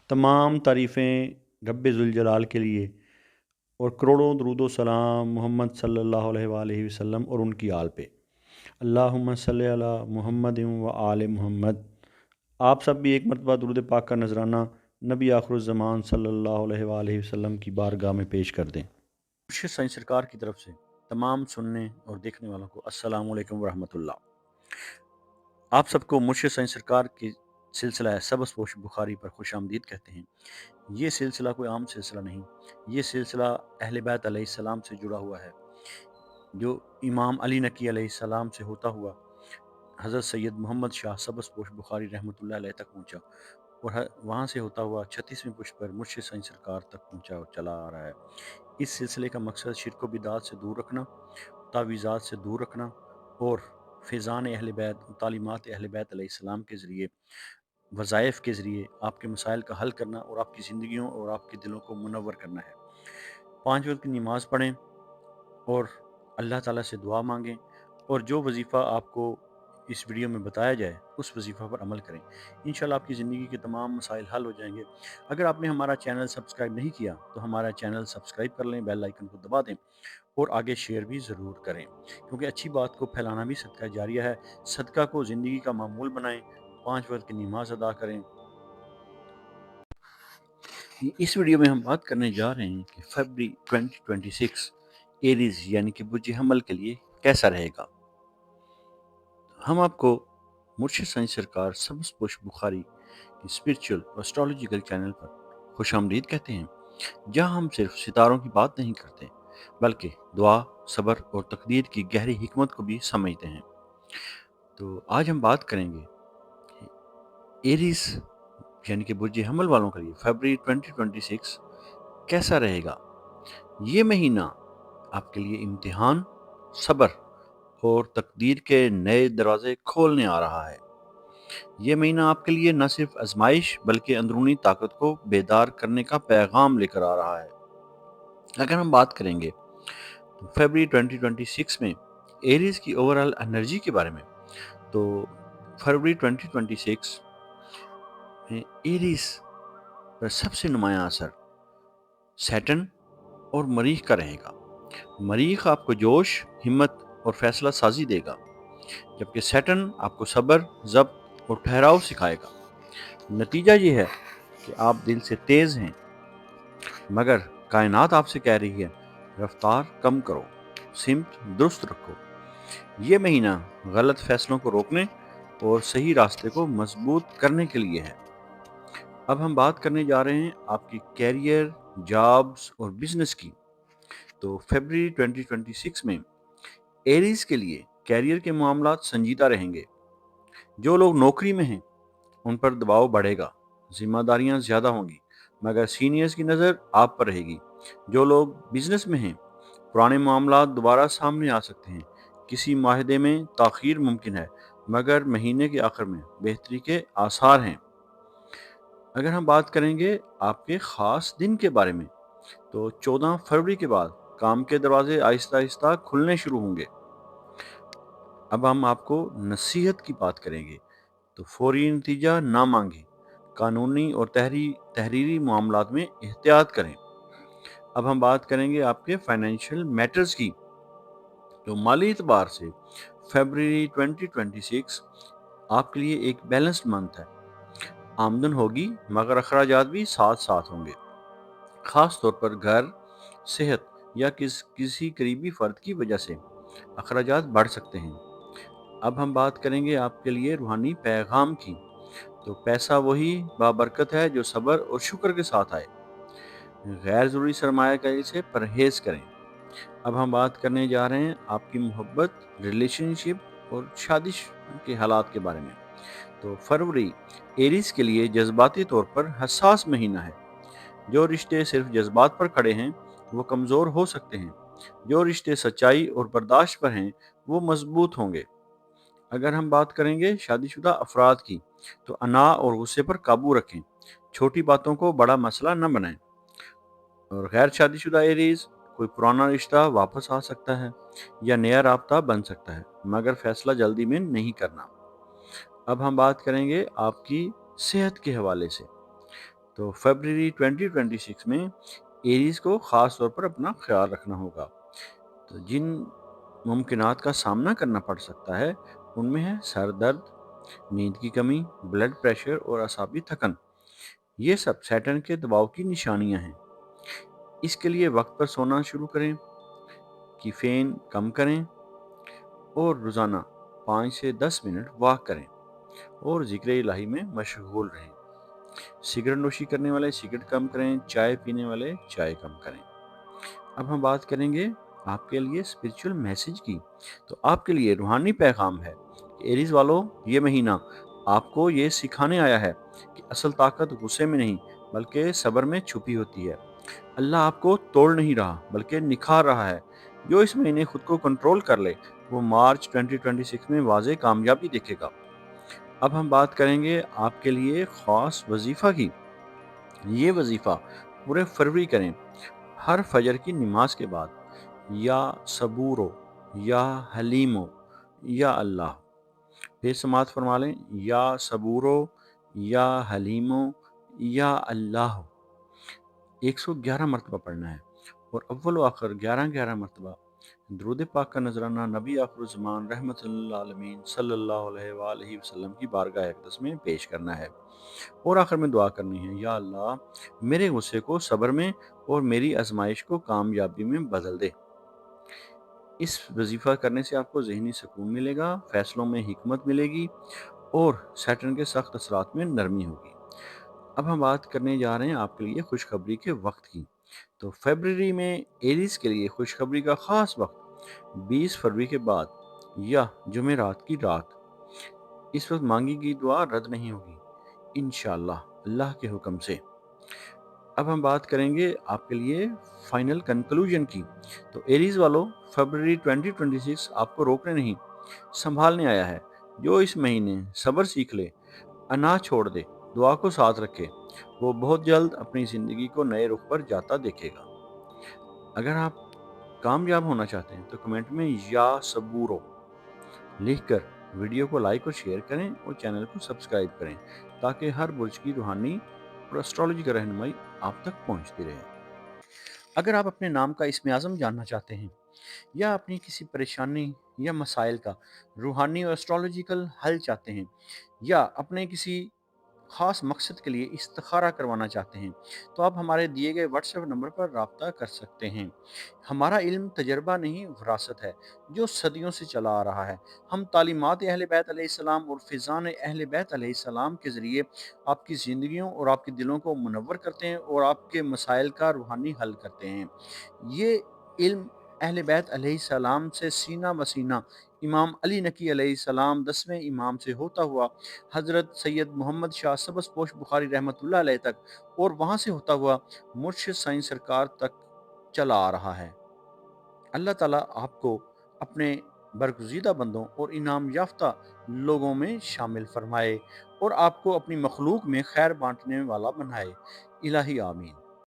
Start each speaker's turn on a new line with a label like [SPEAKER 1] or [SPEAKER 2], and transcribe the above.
[SPEAKER 1] तमाम तारीफ़ें रब्बे ज़ुलजलाल के लिए और करोड़ों दरूद व सलाम मोहम्मद सल्लल्लाहु अलैहि वसल्लम और उनकी आल पे। अल्लाहुम्मा सल्लि अला मुहम्मद व आले मुहम्मद। आप सब भी एक मरतबा दुरूद पाक का नजराना नबी आखिरुज़्ज़मान सल्लल्लाहु अलैहि वसल्लम की बारगाह में पेश कर दें। मुर्शिद साईं सरकार की तरफ से तमाम सुनने और देखने वालों को अस्सलामु अलैकुम व रहमतुल्लाह। आप सबको मुर्शिद साईं सरकार की सिलसिला सबज़पोश बुखारी पर खुशामदीद कहते हैं। ये सिलसिला कोई आम सिलसिला नहीं, ये सिलसिला अहले बैत अलैहिस्सलाम से जुड़ा हुआ है, जो इमाम अली नकी अलैहिस्सलाम से होता हुआ हज़रत सैयद मोहम्मद शाह सबज़पोश बुखारी रहमतुल्लाह अलैह तक पहुँचा और वहाँ से होता हुआ 36वें पुष्प पर मुर्शिद साईं सरकार तक पहुँचा और चला आ रहा है। इस सिलसिले का मकसद शिर्क व बिदात से दूर रखना, तावीज़ात से दूर रखना और फ़ैज़ान अहले बैत, तालीमात अहले बैत अलैहिस्सलाम के ज़रिए, वज़ाइफ़ के ज़रिए आपके मसाइल का हल करना और आपकी ज़िंदगियों और आपके दिलों को मुनव्वर करना है। 5 वक़्त की नमाज़ पढ़ें और अल्लाह ताला से दुआ मांगें और जो वजीफ़ा आपको इस वीडियो में बताया जाए उस वजीफ़ा पर अमल करें। इंशाल्लाह आपकी ज़िंदगी के तमाम मसाइल हल हो जाएंगे। अगर आपने हमारा चैनल सब्सक्राइब नहीं किया तो हमारा चैनल सब्सक्राइब कर लें, बेल आइकन को दबा दें और आगे शेयर भी ज़रूर करें, क्योंकि अच्छी बात को फैलाना भी सदका जारिया है। सदका को ज़िंदगी का मामूल बनाएं, 5 वक्त की नमाज अदा करें। इस वीडियो में हम बात करने जा रहे हैं कि फरवरी 2026 एरीज यानी कि बुर्ज हमल के लिए कैसा रहेगा। हम आपको मुर्शिद साईं सरकार सबज़पोश बुखारी की स्पिरिचुअल और एस्ट्रोलॉजिकल चैनल पर खुशामदीद कहते हैं, जहां हम सिर्फ सितारों की बात नहीं करते बल्कि दुआ, सब्र और तकदीर की गहरी हिकमत को भी समझते हैं। तो आज हम बात करेंगे एरीज यानी कि बुर्ज हमल वालों के लिए फरवरी 2026 कैसा रहेगा। ये महीना आपके लिए इम्तिहान, सब्र और तकदीर के नए दरवाजे खोलने आ रहा है। ये महीना आपके लिए न सिर्फ आजमाइश बल्कि अंदरूनी ताकत को बेदार करने का पैगाम लेकर आ रहा है। अगर हम बात करेंगे तो फरवरी 2026 में एरीज की ओवरऑल एनर्जी के बारे में, तो फरवरी 2026 में एरीज पर सबसे नुमायां असर सैटर्न और मरीख का रहेगा। मरीख आपको जोश, हिम्मत और फैसला साजी देगा, जबकि सैटर्न आपको सब्र, ज़ब्त और ठहराव सिखाएगा। नतीजा ये है कि आप दिल से तेज हैं, मगर कायनात आपसे कह रही है रफ्तार कम करो, सिमत दुरुस्त रखो। ये महीना गलत फैसलों को रोकने और सही रास्ते को मजबूत करने के लिए है। अब हम बात करने जा रहे हैं आपकी कैरियर, जॉब्स और बिजनेस की। तो फरवरी 2026 में एरीज के लिए कैरियर के मामलात संजीदा रहेंगे। जो लोग नौकरी में हैं उन पर दबाव बढ़ेगा, जिम्मेदारियां ज्यादा होंगी, मगर सीनियर्स की नज़र आप पर रहेगी। जो लोग बिजनेस में हैं, पुराने मामलात दोबारा सामने आ सकते हैं। किसी माहदे में ताखीर मुमकिन है, मगर महीने के आखिर में बेहतरी के आसार हैं। अगर हम बात करेंगे आपके ख़ास दिन के बारे में, तो 14 फरवरी के बाद काम के दरवाजे आहिस्ता आहिस्ता खुलने शुरू होंगे। अब हम आपको नसीहत की बात करेंगे, तो फौरी नतीजा ना मांगे, कानूनी और तहरीरी मामलात में एहतियात करें। अब हम बात करेंगे आपके फाइनेंशियल मैटर्स की। तो माली एतबार से फरवरी 2026 आपके लिए एक बैलेंस्ड मंथ है। आमदन होगी मगर अखराजात भी साथ साथ होंगे, खास तौर पर घर, सेहत या किसी करीबी फर्द की वजह से अखराजात बढ़ सकते हैं। अब हम बात करेंगे आपके लिए रूहानी पैगाम की। तो पैसा वही बाबरकत है जो सब्र और शुक्र के साथ आए। गैर ज़रूरी सरमायाकारी से परहेज करें। अब हम बात करने जा रहे हैं आपकी मोहब्बत, रिलेशनशिप और शादी के हालात के बारे में। तो फरवरी एरीज के लिए जज्बाती तौर पर हसास महीना है। जो रिश्ते सिर्फ जज्बात पर खड़े हैं वो कमज़ोर हो सकते हैं। जो रिश्ते सच्चाई और बर्दाश्त पर हैं वो मजबूत होंगे। अगर हम बात करेंगे शादीशुदा अफराद की, तो अना और गुस्से पर काबू रखें, छोटी बातों को बड़ा मसला न बनाएं। और गैर शादीशुदा एरीज, कोई पुराना रिश्ता वापस आ सकता है या नया राब्ता बन सकता है, मगर फैसला जल्दी में नहीं करना। अब हम बात करेंगे आपकी सेहत के हवाले से। تو فیبرری 2026 میں ایریز کو خاص طور پر اپنا خیال رکھنا ہوگا۔ تو جن ممکنات کا سامنا کرنا پڑ سکتا ہے ان میں ہے سر درد، نیند کی کمی، بلڈ پریشر اور اعصابی تھکن۔ یہ سب سیٹرن کے دباؤ کی نشانیاں ہیں۔ اس کے لیے وقت پر سونا شروع کریں، کیفین کم کریں اور روزانہ 5 سے 10 منٹ واک کریں اور ذکر الہی میں مشغول رہیں۔ سگریٹ نوشی کرنے والے سگریٹ کم کریں، چائے پینے والے چائے کم کریں۔ اب ہم بات کریں گے آپ کے لیے اسپرچول میسج کی۔ تو آپ کے لیے روحانی پیغام ہے کہ ایریز والو، یہ مہینہ آپ کو یہ سکھانے آیا ہے کہ اصل طاقت غصے میں نہیں بلکہ صبر میں چھپی ہوتی ہے۔ اللہ آپ کو توڑ نہیں رہا بلکہ نکھار رہا ہے۔ جو اس مہینے خود کو کنٹرول کر لے وہ مارچ 2026 میں واضح کامیابی دیکھے گا۔ اب ہم بات کریں گے آپ کے لیے خاص وظیفہ کی۔ یہ وظیفہ پورے فروری کریں۔ ہر فجر کی نماز کے بعد یا صبورو یا حلیمو یا اللہ، پھر سماعت فرما لیں، یا صبورو یا حلیمو یا اللہ 111 مرتبہ پڑھنا ہے، اور اول و آخر 11 مرتبہ درود پاک کا نذرانہ نبی آخر الزمان رحمت اللہ عالمین صلی اللہ علیہ وآلہ وسلم کی بارگاہ اقدس میں پیش کرنا ہے، اور آخر میں دعا کرنی ہے، یا اللہ میرے غصے کو صبر میں اور میری آزمائش کو کامیابی میں بدل دے۔ اس وظیفہ کرنے سے آپ کو ذہنی سکون ملے گا، فیصلوں میں حکمت ملے گی اور سیٹرن کے سخت اثرات میں نرمی ہوگی۔ اب ہم بات کرنے جا رہے ہیں آپ کے لیے خوشخبری کے وقت کی۔ تو فیبرری میں ایریز کے لیے خوشخبری کا خاص وقت 20 فروری کے بعد یا جمعرات کی رات۔ اس وقت مانگی گئی دعا رد نہیں ہوگی انشاءاللہ اللہ کے حکم سے۔ اب ہم بات کریں گے آپ کے لیے فائنل کنکلوژن کی۔ تو ایریز والو، فیبرری 2026 آپ کو روکنے نہیں سنبھالنے آیا ہے۔ جو اس مہینے صبر سیکھ لے، انا چھوڑ دے، دعا کو ساتھ رکھے، وہ بہت جلد اپنی زندگی کو نئے رخ پر جاتا دیکھے گا۔ اگر آپ کامیاب ہونا چاہتے ہیں تو کمنٹ میں یا صبورو لکھ کر ویڈیو کو لائک اور شیئر کریں اور چینل کو سبسکرائب کریں تاکہ ہر برج کی روحانی اور اسٹرالوجی کا رہنمائی آپ تک پہنچتی رہے۔ اگر آپ اپنے نام کا اسم اعظم جاننا چاہتے ہیں یا اپنی کسی پریشانی یا مسائل کا روحانی اور اسٹرالوجیکل حل چاہتے ہیں یا اپنے کسی خاص مقصد کے لیے استخارہ کروانا چاہتے ہیں تو آپ ہمارے دیے گئے واٹس ایپ نمبر پر رابطہ کر سکتے ہیں۔ ہمارا علم تجربہ نہیں، وراثت ہے جو صدیوں سے چلا آ رہا ہے۔ ہم تعلیمات اہل بیت علیہ السلام اور فیضان اہل بیت علیہ السلام کے ذریعے آپ کی زندگیوں اور آپ کے دلوں کو منور کرتے ہیں اور آپ کے مسائل کا روحانی حل کرتے ہیں۔ یہ علم اہل بیت علیہ السلام سے سینہ بسینہ امام علی نقی علیہ السلام 10ویں امام سے ہوتا ہوا حضرت سید محمد شاہ سبز پوش بخاری رحمۃ اللہ علیہ تک اور وہاں سے ہوتا ہوا مرشد سائیں سرکار تک چلا آ رہا ہے۔ اللہ تعالیٰ آپ کو اپنے برگزیدہ بندوں اور انعام یافتہ لوگوں میں شامل فرمائے اور آپ کو اپنی مخلوق میں خیر بانٹنے والا بنائے۔ الہی آمین۔